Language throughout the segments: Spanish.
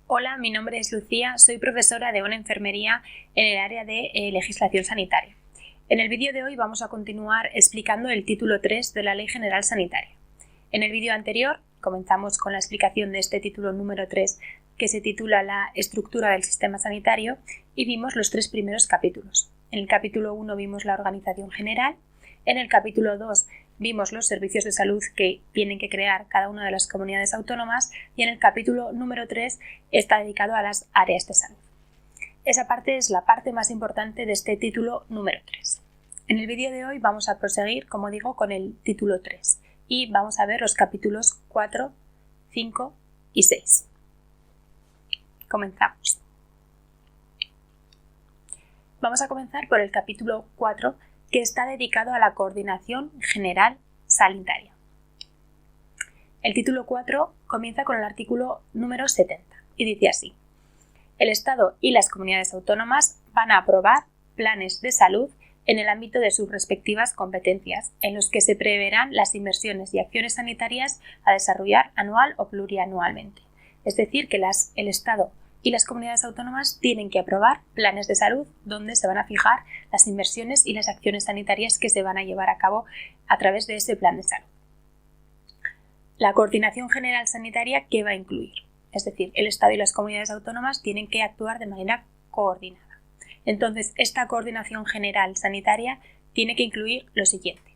Hola, mi nombre es Lucía, soy profesora de una enfermería en el área de legislación sanitaria. En el vídeo de hoy vamos a continuar explicando el título 3 de la Ley General Sanitaria. En el vídeo anterior comenzamos con la explicación de este título número 3 que se titula La estructura del sistema sanitario y vimos los 3 primeros capítulos. En el capítulo 1 vimos la organización general, en el capítulo 2 vimos los servicios de salud que tienen que crear cada una de las comunidades autónomas y en el capítulo número 3 está dedicado a las áreas de salud. Esa parte es la parte más importante de este título número 3. En el vídeo de hoy vamos a proseguir, como digo, con el título 3 y vamos a ver los capítulos 4, 5 y 6. Comenzamos. Vamos a comenzar por el capítulo 4, que está dedicado a la coordinación general sanitaria. El título 4 comienza con el artículo número 70 y dice así: el Estado y las comunidades autónomas van a aprobar planes de salud en el ámbito de sus respectivas competencias, en los que se preverán las inversiones y acciones sanitarias a desarrollar anual o plurianualmente. Es decir, que el Estado y las comunidades autónomas tienen que aprobar planes de salud donde se van a fijar las inversiones y las acciones sanitarias que se van a llevar a cabo a través de ese plan de salud. La coordinación general sanitaria, ¿qué va a incluir? Es decir, el Estado y las comunidades autónomas tienen que actuar de manera coordinada. Entonces, esta coordinación general sanitaria tiene que incluir lo siguiente: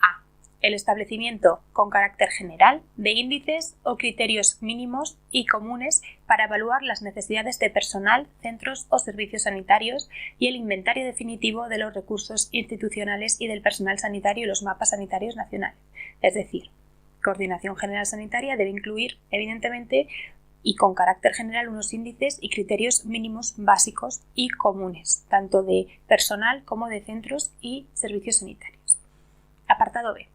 a. El establecimiento con carácter general de índices o criterios mínimos y comunes para evaluar las necesidades de personal, centros o servicios sanitarios y el inventario definitivo de los recursos institucionales y del personal sanitario y los mapas sanitarios nacionales. Es decir, coordinación general sanitaria debe incluir, evidentemente, y con carácter general, unos índices y criterios mínimos básicos y comunes, tanto de personal como de centros y servicios sanitarios. Apartado B.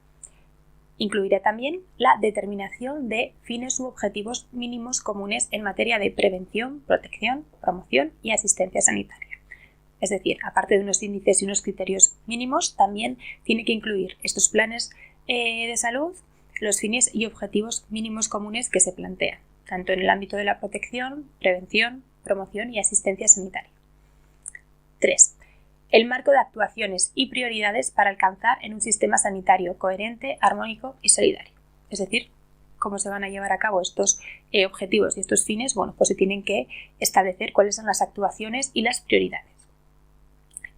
Incluirá también la determinación de fines u objetivos mínimos comunes en materia de prevención, protección, promoción y asistencia sanitaria. Es decir, aparte de unos índices y unos criterios mínimos, también tiene que incluir estos planes de salud los fines y objetivos mínimos comunes que se plantean, tanto en el ámbito de la protección, prevención, promoción y asistencia sanitaria. 3. El marco de actuaciones y prioridades para alcanzar en un sistema sanitario coherente, armónico y solidario. Es decir, cómo se van a llevar a cabo estos objetivos y estos fines, pues se tienen que establecer cuáles son las actuaciones y las prioridades.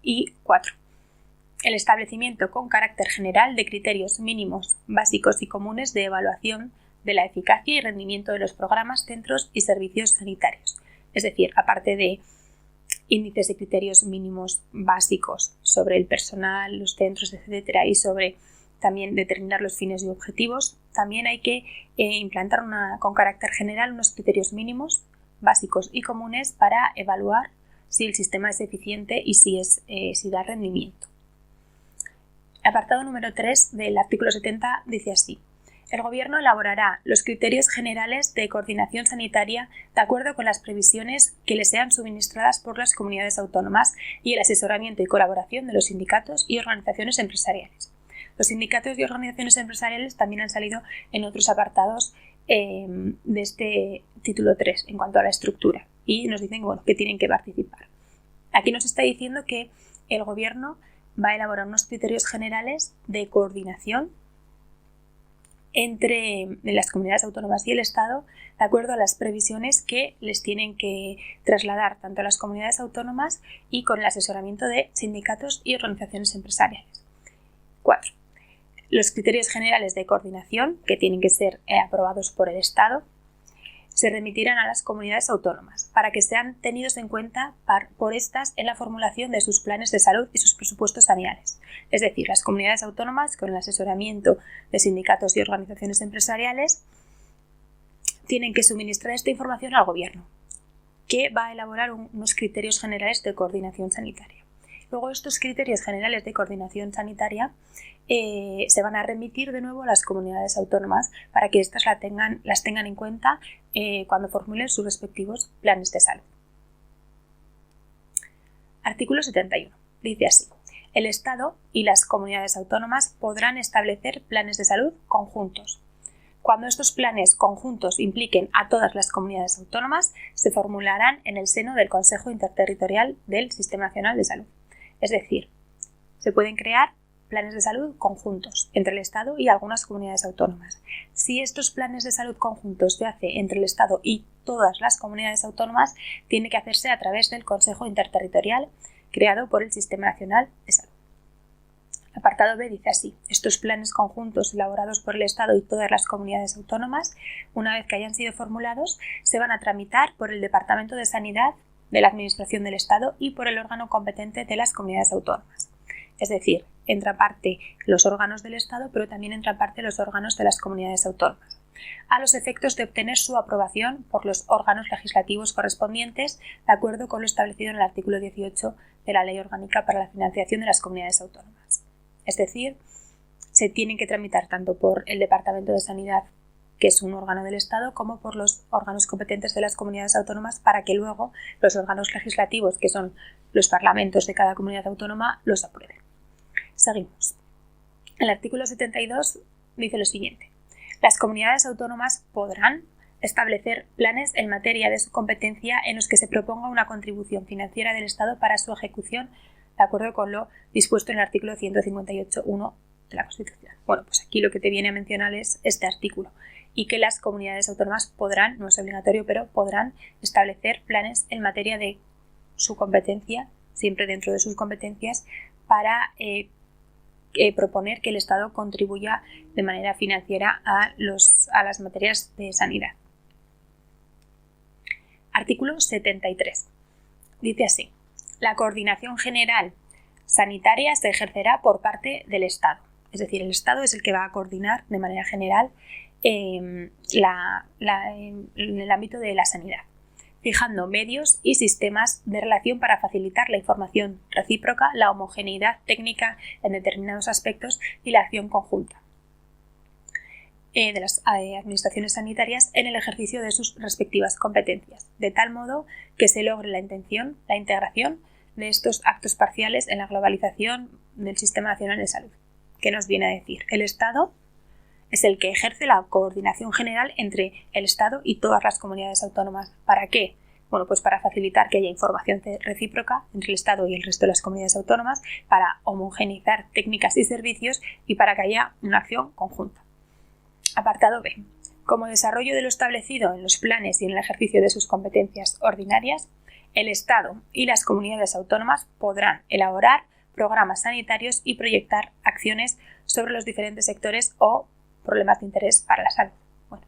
Y 4. El establecimiento con carácter general de criterios mínimos, básicos y comunes de evaluación de la eficacia y rendimiento de los programas, centros y servicios sanitarios. Es decir, aparte de índices y criterios mínimos básicos sobre el personal, los centros, etcétera, y sobre también determinar los fines y objetivos, también hay que implantar con carácter general unos criterios mínimos, básicos y comunes para evaluar si el sistema es eficiente y si da rendimiento. Apartado número 3 del artículo 70 dice así: el Gobierno elaborará los criterios generales de coordinación sanitaria de acuerdo con las previsiones que le sean suministradas por las comunidades autónomas y el asesoramiento y colaboración de los sindicatos y organizaciones empresariales. Los sindicatos y organizaciones empresariales también han salido en otros apartados de este título 3 en cuanto a la estructura y nos dicen que tienen que participar. Aquí nos está diciendo que el Gobierno va a elaborar unos criterios generales de coordinación entre las comunidades autónomas y el Estado, de acuerdo a las previsiones que les tienen que trasladar tanto a las comunidades autónomas y con el asesoramiento de sindicatos y organizaciones empresariales. 4. Los criterios generales de coordinación, que tienen que ser aprobados por el Estado, se remitirán a las comunidades autónomas para que sean tenidos en cuenta por estas en la formulación de sus planes de salud y sus presupuestos anuales. Es decir, las comunidades autónomas, con el asesoramiento de sindicatos y organizaciones empresariales, tienen que suministrar esta información al Gobierno, que va a elaborar unos criterios generales de coordinación sanitaria. Luego, estos criterios generales de coordinación sanitaria se van a remitir de nuevo a las comunidades autónomas para que éstas las tengan en cuenta cuando formulen sus respectivos planes de salud. Artículo 71. Dice así: el Estado y las comunidades autónomas podrán establecer planes de salud conjuntos Cuando estos planes conjuntos impliquen a todas las comunidades autónomas, se formularán en el seno del Consejo Interterritorial del Sistema Nacional de Salud. Es decir, se pueden crear planes de salud conjuntos entre el Estado y algunas comunidades autónomas. Si estos planes de salud conjuntos se hacen entre el Estado y todas las comunidades autónomas, tiene que hacerse a través del Consejo Interterritorial creado por el Sistema Nacional de Salud. El apartado B dice así: estos planes conjuntos elaborados por el Estado y todas las comunidades autónomas, una vez que hayan sido formulados, se van a tramitar por el Departamento de Sanidad de la Administración del Estado y por el órgano competente de las comunidades autónomas. Es decir, entra parte los órganos del Estado, pero también entra parte los órganos de las comunidades autónomas, a los efectos de obtener su aprobación por los órganos legislativos correspondientes, de acuerdo con lo establecido en el artículo 18 de la Ley Orgánica para la Financiación de las Comunidades Autónomas. Es decir, se tienen que tramitar tanto por el Departamento de Sanidad, que es un órgano del Estado, como por los órganos competentes de las comunidades autónomas, para que luego los órganos legislativos, que son los parlamentos de cada comunidad autónoma, los aprueben. Seguimos. El artículo 72 dice lo siguiente: las comunidades autónomas podrán establecer planes en materia de su competencia en los que se proponga una contribución financiera del Estado para su ejecución, de acuerdo con lo dispuesto en el artículo 158.1 de la Constitución. Bueno, pues aquí lo que te viene a mencionar es este artículo, y que las comunidades autónomas podrán, no es obligatorio, pero podrán establecer planes en materia de su competencia, siempre dentro de sus competencias, para proponer que el Estado contribuya de manera financiera a las materias de sanidad. Artículo 73. Dice así: la coordinación general sanitaria se ejercerá por parte del Estado. Es decir, el Estado es el que va a coordinar de manera general en el ámbito de la sanidad, fijando medios y sistemas de relación para facilitar la información recíproca, la homogeneidad técnica en determinados aspectos y la acción conjunta de las administraciones sanitarias en el ejercicio de sus respectivas competencias, de tal modo que se logre la integración de estos actos parciales en la globalización del Sistema Nacional de Salud. ¿Qué nos viene a decir? El Estado es el que ejerce la coordinación general entre el Estado y todas las comunidades autónomas. ¿Para qué? Bueno, pues para facilitar que haya información recíproca entre el Estado y el resto de las comunidades autónomas, para homogeneizar técnicas y servicios y para que haya una acción conjunta. Apartado B. Como desarrollo de lo establecido en los planes y en el ejercicio de sus competencias ordinarias, el Estado y las comunidades autónomas podrán elaborar programas sanitarios y proyectar acciones sobre los diferentes sectores o problemas de interés para la salud. Bueno,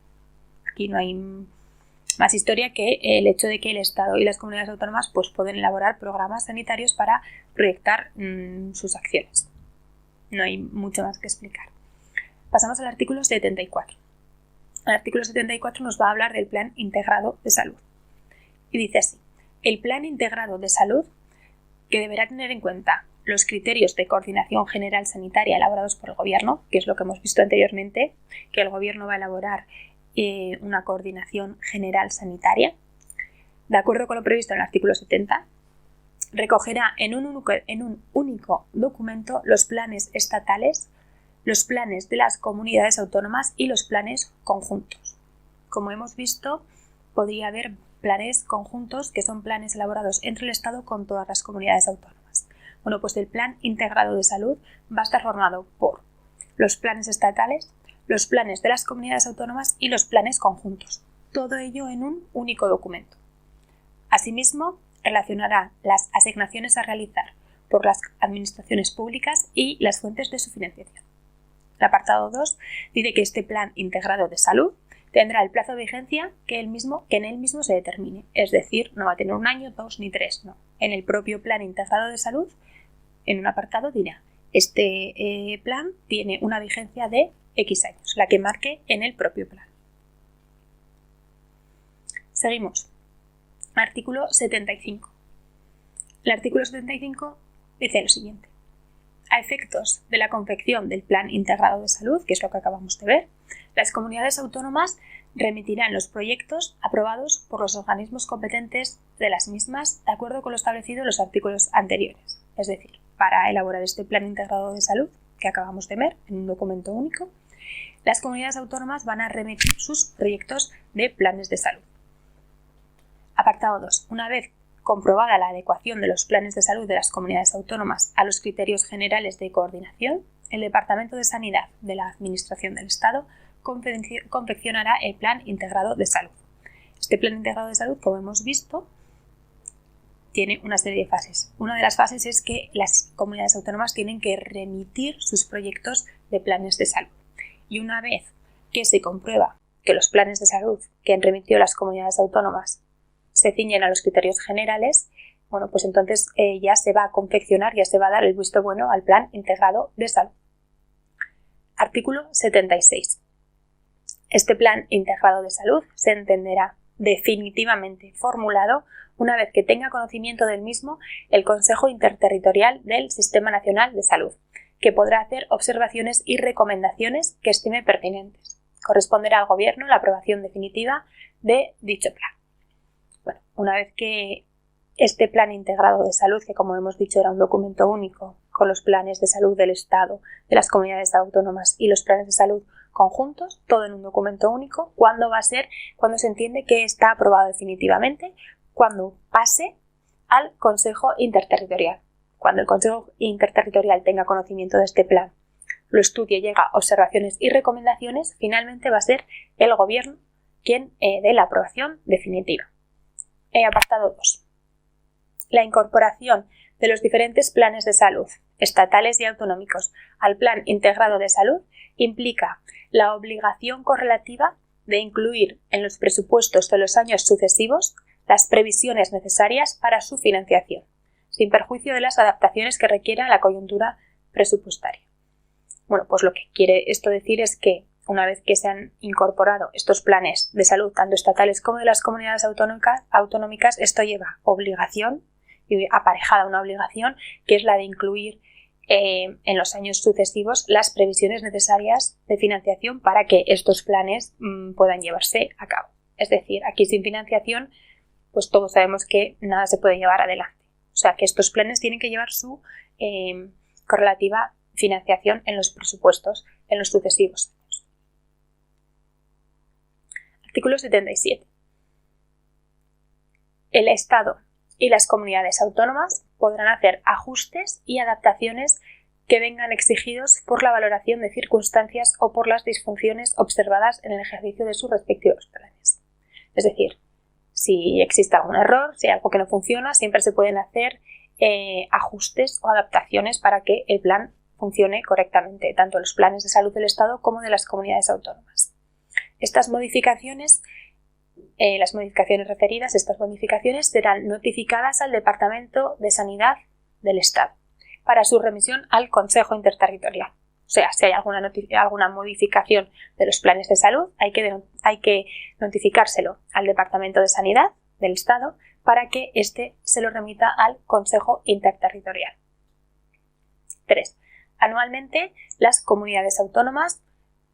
aquí no hay más historia que el hecho de que el Estado y las comunidades autónomas pues pueden elaborar programas sanitarios para proyectar sus acciones. No hay mucho más que explicar. Pasamos al artículo 74. El artículo 74 nos va a hablar del Plan Integrado de Salud. Y dice así: el Plan Integrado de Salud, que deberá tener en cuenta los criterios de coordinación general sanitaria elaborados por el Gobierno, que es lo que hemos visto anteriormente, que el Gobierno va a elaborar una coordinación general sanitaria, de acuerdo con lo previsto en el artículo 70, recogerá en un único documento los planes estatales, los planes de las comunidades autónomas y los planes conjuntos. Como hemos visto, podría haber planes conjuntos, que son planes elaborados entre el Estado con todas las comunidades autónomas. Bueno, pues el Plan Integrado de Salud va a estar formado por los planes estatales, los planes de las comunidades autónomas y los planes conjuntos. Todo ello en un único documento. Asimismo, relacionará las asignaciones a realizar por las administraciones públicas y las fuentes de su financiación. El apartado 2 dice que este Plan Integrado de Salud tendrá el plazo de vigencia que en él mismo se determine. Es decir, no va a tener 1 año, 2 ni 3, no. En el propio Plan Integrado de Salud, en un apartado dirá: este plan tiene una vigencia de X años, la que marque en el propio plan. Seguimos. Artículo 75. El artículo 75 dice lo siguiente: a efectos de la confección del Plan Integrado de Salud, que es lo que acabamos de ver, las comunidades autónomas remitirán los proyectos aprobados por los organismos competentes de las mismas, de acuerdo con lo establecido en los artículos anteriores. Es decir, para elaborar este Plan Integrado de Salud, que acabamos de ver en un documento único, las comunidades autónomas van a remitir sus proyectos de planes de salud. Apartado 2. Una vez comprobada la adecuación de los planes de salud de las comunidades autónomas a los criterios generales de coordinación, el Departamento de Sanidad de la Administración del Estado confeccionará el Plan Integrado de Salud. Este Plan Integrado de Salud, como hemos visto, tiene una serie de fases. Una de las fases es que las comunidades autónomas tienen que remitir sus proyectos de planes de salud. Y una vez que se comprueba que los planes de salud que han remitido las comunidades autónomas se ciñen a los criterios generales, bueno, pues entonces ya se va a confeccionar, ya se va a dar el visto bueno al Plan Integrado de Salud. Artículo 76. Este Plan Integrado de Salud se entenderá definitivamente formulado una vez que tenga conocimiento del mismo el Consejo Interterritorial del Sistema Nacional de Salud, que podrá hacer observaciones y recomendaciones que estime pertinentes. Corresponderá al Gobierno la aprobación definitiva de dicho plan. Bueno, una vez que este Plan Integrado de Salud, que como hemos dicho era un documento único con los planes de salud del Estado, de las comunidades autónomas y los planes de salud conjuntos, todo en un documento único, ¿cuándo va a ser? Cuando se entiende que está aprobado definitivamente, cuando pase al Consejo Interterritorial. Cuando el Consejo Interterritorial tenga conocimiento de este plan, lo estudie, llega a observaciones y recomendaciones, finalmente va a ser el Gobierno quien dé la aprobación definitiva. Apartado 2. La incorporación de los diferentes planes de salud, estatales y autonómicos, al Plan Integrado de Salud implica la obligación correlativa de incluir en los presupuestos de los años sucesivos las previsiones necesarias para su financiación, sin perjuicio de las adaptaciones que requiera la coyuntura presupuestaria. Bueno, pues lo que quiere esto decir es que una vez que se han incorporado estos planes de salud, tanto estatales como de las comunidades autonómicas, esto lleva obligación y aparejada una obligación, que es la de incluir en los años sucesivos las previsiones necesarias de financiación para que estos planes puedan llevarse a cabo. Es decir, aquí sin financiación, pues todos sabemos que nada se puede llevar adelante. O sea, que estos planes tienen que llevar su correlativa financiación en los presupuestos en los sucesivos años. Artículo 77. El Estado y las comunidades autónomas podrán hacer ajustes y adaptaciones que vengan exigidos por la valoración de circunstancias o por las disfunciones observadas en el ejercicio de sus respectivos planes. Es decir, si existe algún error, si hay algo que no funciona, siempre se pueden hacer ajustes o adaptaciones para que el plan funcione correctamente, tanto los planes de salud del Estado como de las comunidades autónomas. Estas modificaciones, las modificaciones referidas, estas modificaciones serán notificadas al Departamento de Sanidad del Estado para su remisión al Consejo Interterritorial. O sea, si hay alguna modificación de los planes de salud, hay que notificárselo al Departamento de Sanidad del Estado para que éste se lo remita al Consejo Interterritorial. 3. Anualmente, las comunidades autónomas,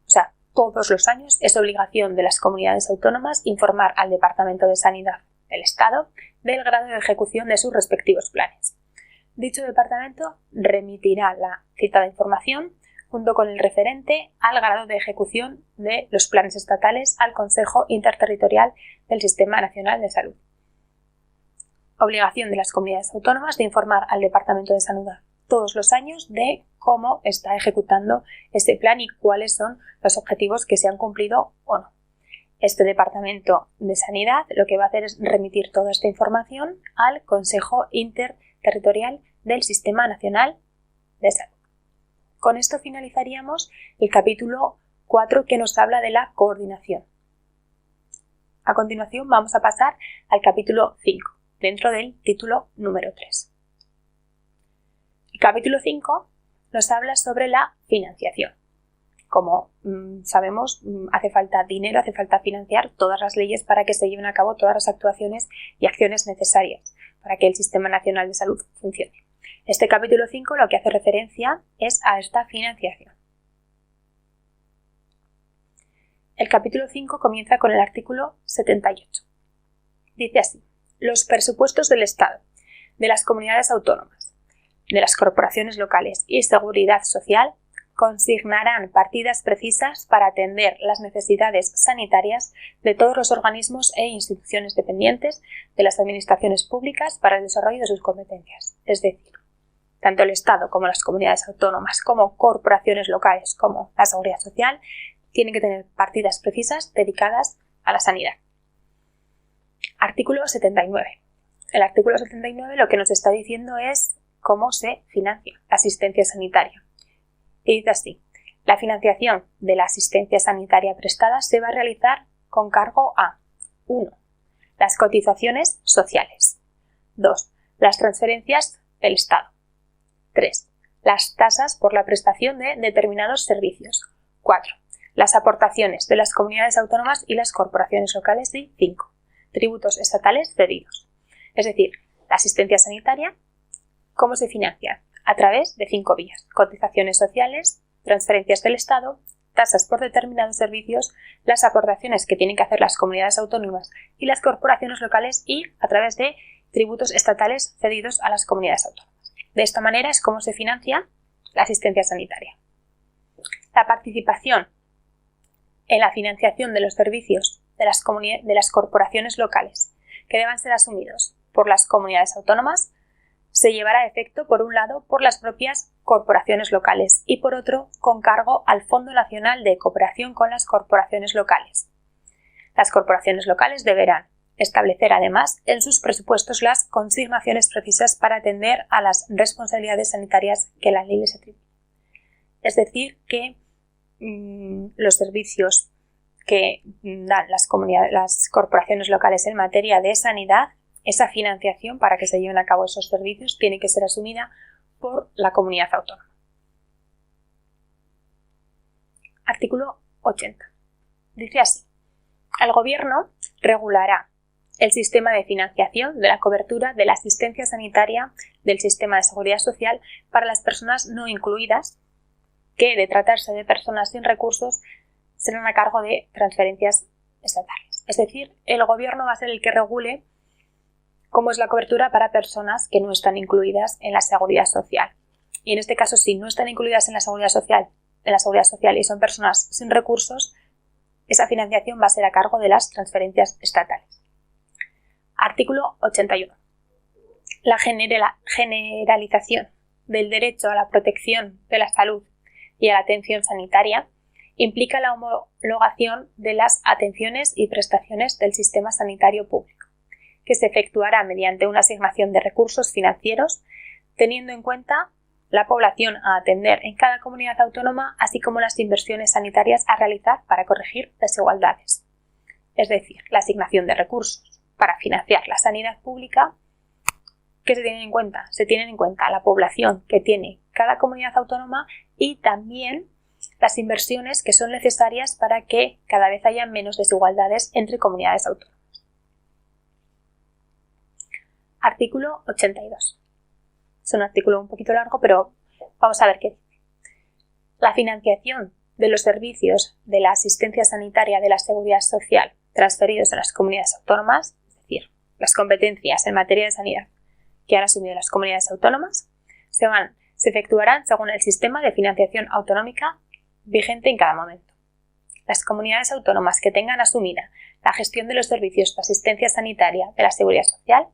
o sea, todos los años, es obligación de las comunidades autónomas informar al Departamento de Sanidad del Estado del grado de ejecución de sus respectivos planes. Dicho departamento remitirá la citada información junto con el referente al grado de ejecución de los planes estatales al Consejo Interterritorial del Sistema Nacional de Salud. Obligación de las comunidades autónomas de informar al Departamento de Sanidad todos los años de cómo está ejecutando este plan y cuáles son los objetivos que se han cumplido o no. Este Departamento de Sanidad lo que va a hacer es remitir toda esta información al Consejo Interterritorial del Sistema Nacional de Salud. Con esto finalizaríamos el capítulo 4 que nos habla de la coordinación. A continuación vamos a pasar al capítulo 5, dentro del título número 3. El capítulo 5 nos habla sobre la financiación. Como sabemos, hace falta dinero, hace falta financiar todas las leyes para que se lleven a cabo todas las actuaciones y acciones necesarias para que el Sistema Nacional de Salud funcione. Este capítulo 5 lo que hace referencia es a esta financiación. El capítulo 5 comienza con el artículo 78. Dice así: los presupuestos del Estado, de las comunidades autónomas, de las corporaciones locales y seguridad social consignarán partidas precisas para atender las necesidades sanitarias de todos los organismos e instituciones dependientes de las administraciones públicas para el desarrollo de sus competencias. Es decir, tanto el Estado como las comunidades autónomas, como corporaciones locales, como la Seguridad Social, tienen que tener partidas precisas dedicadas a la sanidad. Artículo 79. El artículo 79 lo que nos está diciendo es cómo se financia la asistencia sanitaria. Y dice así: la financiación de la asistencia sanitaria prestada se va a realizar con cargo a 1. Las cotizaciones sociales. 2. Las transferencias del Estado. 3. Las tasas por la prestación de determinados servicios. 4. Las aportaciones de las comunidades autónomas y las corporaciones locales. Y 5. Tributos estatales cedidos. Es decir, la asistencia sanitaria, ¿cómo se financia? A través de 5 vías: cotizaciones sociales, transferencias del Estado, tasas por determinados servicios, las aportaciones que tienen que hacer las comunidades autónomas y las corporaciones locales, y a través de tributos estatales cedidos a las comunidades autónomas. De esta manera es como se financia la asistencia sanitaria. La participación en la financiación de los servicios de las corporaciones locales que deban ser asumidos por las comunidades autónomas se llevará a efecto, por un lado, por las propias corporaciones locales y, por otro, con cargo al Fondo Nacional de Cooperación con las Corporaciones Locales. Las corporaciones locales deberán establecer, además, en sus presupuestos las consignaciones precisas para atender a las responsabilidades sanitarias que la ley les atribuye. Es decir, que los servicios que dan las corporaciones locales en materia de sanidad, esa financiación para que se lleven a cabo esos servicios tiene que ser asumida por la comunidad autónoma. Artículo 80. Dice así: el Gobierno regulará el sistema de financiación de la cobertura de la asistencia sanitaria del sistema de seguridad social para las personas no incluidas, que, de tratarse de personas sin recursos, serán a cargo de transferencias estatales. Es decir, el Gobierno va a ser el que regule cómo es la cobertura para personas que no están incluidas en la seguridad social. Y en este caso, si no están incluidas en la seguridad social y son personas sin recursos, esa financiación va a ser a cargo de las transferencias estatales. Artículo 81. La generalización del derecho a la protección de la salud y a la atención sanitaria implica la homologación de las atenciones y prestaciones del sistema sanitario público, que se efectuará mediante una asignación de recursos financieros, teniendo en cuenta la población a atender en cada comunidad autónoma, así como las inversiones sanitarias a realizar para corregir desigualdades. Es decir, la asignación de recursos para financiar la sanidad pública, que se tienen en cuenta la población que tiene cada comunidad autónoma y también las inversiones que son necesarias para que cada vez haya menos desigualdades entre comunidades autónomas. Artículo 82. Es un artículo un poquito largo, pero vamos a ver qué dice. La financiación de los servicios de la asistencia sanitaria de la seguridad social transferidos a las comunidades autónomas, es decir, las competencias en materia de sanidad que han asumido las comunidades autónomas, se efectuarán según el sistema de financiación autonómica vigente en cada momento. Las comunidades autónomas que tengan asumida la gestión de los servicios de asistencia sanitaria de la seguridad social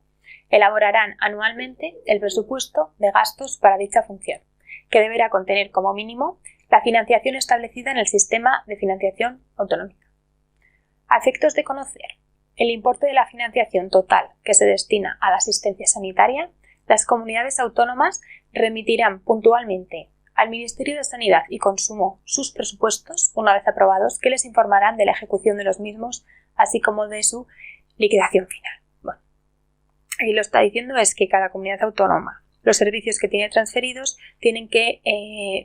elaborarán anualmente el presupuesto de gastos para dicha función, que deberá contener como mínimo la financiación establecida en el sistema de financiación autonómica. A efectos de conocer el importe de la financiación total que se destina a la asistencia sanitaria, las comunidades autónomas remitirán puntualmente al Ministerio de Sanidad y Consumo sus presupuestos, una vez aprobados, que les informarán de la ejecución de los mismos, así como de su liquidación final. Bueno, aquí lo está diciendo es que cada comunidad autónoma, los servicios que tiene transferidos tienen que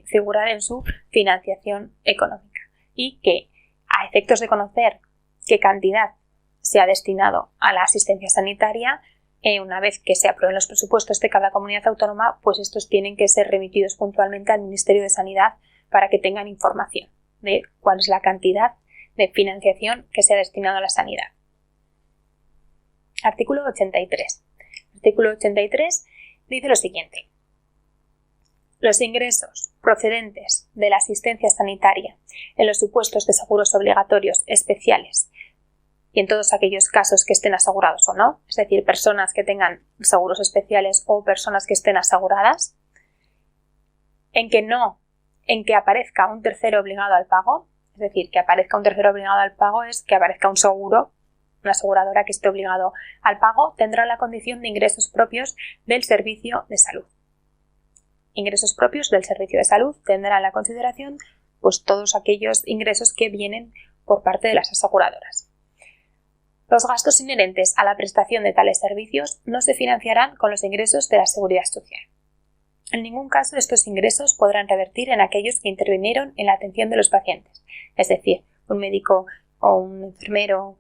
figurar en su financiación económica y que, a efectos de conocer qué cantidad se ha destinado a la asistencia sanitaria, una vez que se aprueben los presupuestos de cada comunidad autónoma, pues estos tienen que ser remitidos puntualmente al Ministerio de Sanidad para que tengan información de cuál es la cantidad de financiación que se ha destinado a la sanidad. Artículo 83. Artículo 83 dice lo siguiente: Los ingresos procedentes de la asistencia sanitaria en los supuestos de seguros obligatorios especiales y en todos aquellos casos que estén asegurados o no, es decir, personas que tengan seguros especiales o personas que estén aseguradas, en que aparezca un tercero obligado al pago, es decir, que aparezca un tercero obligado al pago es que aparezca un seguro, una aseguradora que esté obligado al pago, tendrá la condición de ingresos propios del servicio de salud. Ingresos propios del servicio de salud tendrán la consideración pues todos aquellos ingresos que vienen por parte de las aseguradoras. Los gastos inherentes a la prestación de tales servicios no se financiarán con los ingresos de la Seguridad Social. En ningún caso estos ingresos podrán revertir en aquellos que intervinieron en la atención de los pacientes, es decir, un médico o un enfermero,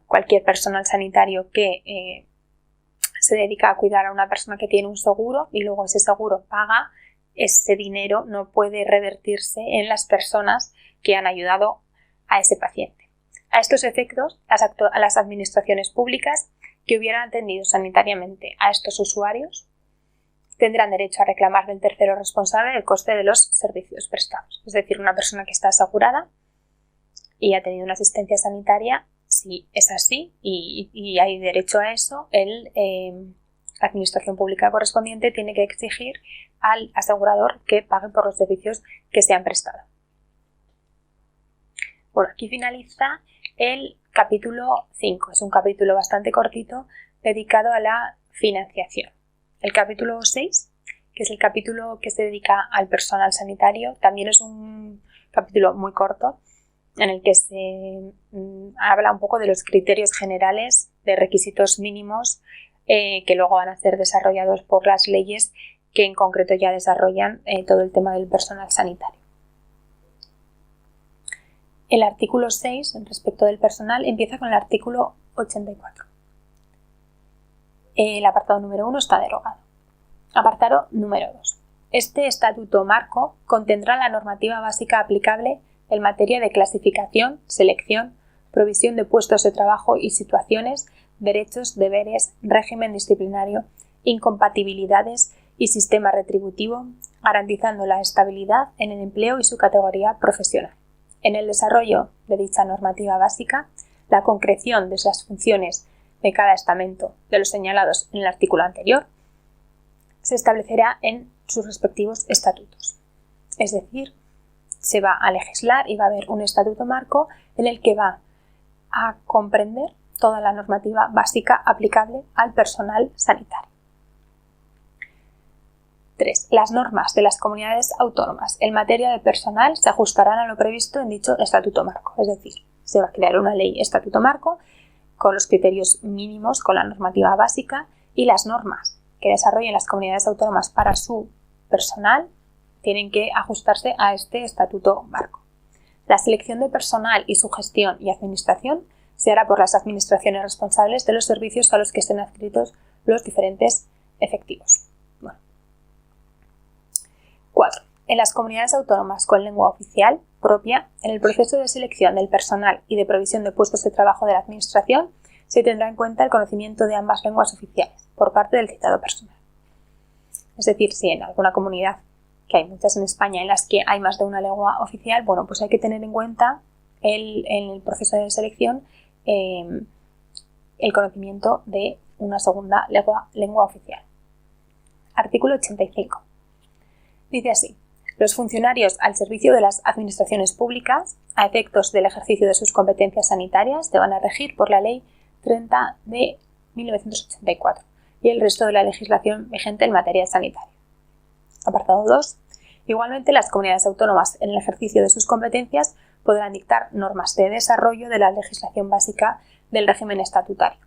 cualquier personal sanitario que se dedica a cuidar a una persona que tiene un seguro y luego ese seguro paga, ese dinero no puede revertirse en las personas que han ayudado a ese paciente. A estos efectos, a las administraciones públicas que hubieran atendido sanitariamente a estos usuarios tendrán derecho a reclamar del tercero responsable el coste de los servicios prestados. Es decir, una persona que está asegurada y ha tenido una asistencia sanitaria, si es así y hay derecho a eso, la administración pública correspondiente tiene que exigir al asegurador que pague por los servicios que se han prestado. Bueno, aquí finaliza el capítulo 5. Es un capítulo bastante cortito dedicado a la financiación. El capítulo 6, que es el capítulo que se dedica al personal sanitario, también es un capítulo muy corto en el que se habla un poco de los criterios generales de requisitos mínimos que luego van a ser desarrollados por las leyes que en concreto ya desarrollan todo el tema del personal sanitario. El artículo 6, respecto del personal, empieza con el artículo 84. El apartado número 1 está derogado. Apartado número 2. Este estatuto marco contendrá la normativa básica aplicable en materia de clasificación, selección, provisión de puestos de trabajo y situaciones, derechos, deberes, régimen disciplinario, incompatibilidades y sistema retributivo, garantizando la estabilidad en el empleo y su categoría profesional. En el desarrollo de dicha normativa básica, la concreción de las funciones de cada estamento de los señalados en el artículo anterior se establecerá en sus respectivos estatutos. Es decir, se va a legislar y va a haber un estatuto marco en el que va a comprender toda la normativa básica aplicable al personal sanitario. 3. Las normas de las comunidades autónomas en materia de personal se ajustarán a lo previsto en dicho estatuto marco. Es decir, se va a crear una ley estatuto marco con los criterios mínimos, con la normativa básica y las normas que desarrollen las comunidades autónomas para su personal tienen que ajustarse a este estatuto marco. La selección de personal y su gestión y administración se hará por las administraciones responsables de los servicios a los que estén adscritos los diferentes efectivos. 4. En las comunidades autónomas con lengua oficial propia, en el proceso de selección del personal y de provisión de puestos de trabajo de la Administración, se tendrá en cuenta el conocimiento de ambas lenguas oficiales por parte del citado personal. Es decir, si en alguna comunidad, que hay muchas en España en las que hay más de una lengua oficial, pues hay que tener en cuenta en el proceso de selección el conocimiento de una segunda lengua oficial. Artículo 85. Dice así: los funcionarios al servicio de las administraciones públicas, a efectos del ejercicio de sus competencias sanitarias, se van a regir por la Ley 30 de 1984 y el resto de la legislación vigente en materia sanitaria. Apartado 2. Igualmente, las comunidades autónomas, en el ejercicio de sus competencias, podrán dictar normas de desarrollo de la legislación básica del régimen estatutario.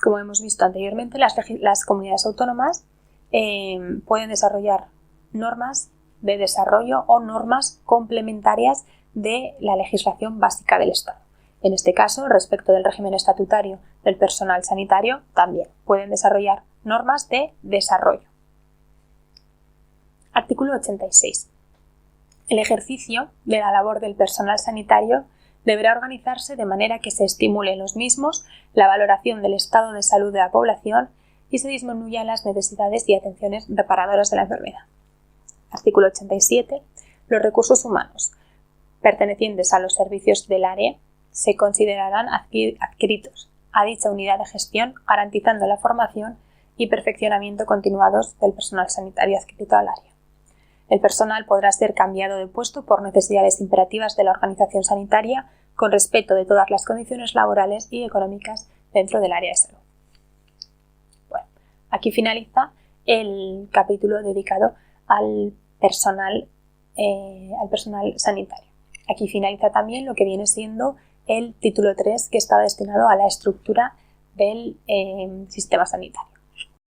Como hemos visto anteriormente, las comunidades autónomas pueden desarrollar normas de desarrollo o normas complementarias de la legislación básica del Estado. En este caso, respecto del régimen estatutario del personal sanitario, también pueden desarrollar normas de desarrollo. Artículo 86. El ejercicio de la labor del personal sanitario deberá organizarse de manera que se estimule en los mismos la valoración del estado de salud de la población y se disminuyan las necesidades y atenciones reparadoras de la enfermedad. Artículo 87. Los recursos humanos pertenecientes a los servicios del área se considerarán adscritos a dicha unidad de gestión, garantizando la formación y perfeccionamiento continuados del personal sanitario adscrito al área. El personal podrá ser cambiado de puesto por necesidades imperativas de la organización sanitaria con respeto de todas las condiciones laborales y económicas dentro del área de salud. Bueno, aquí finaliza el capítulo dedicado al personal sanitario. Aquí finaliza también lo que viene siendo el título 3, que está destinado a la estructura del sistema sanitario.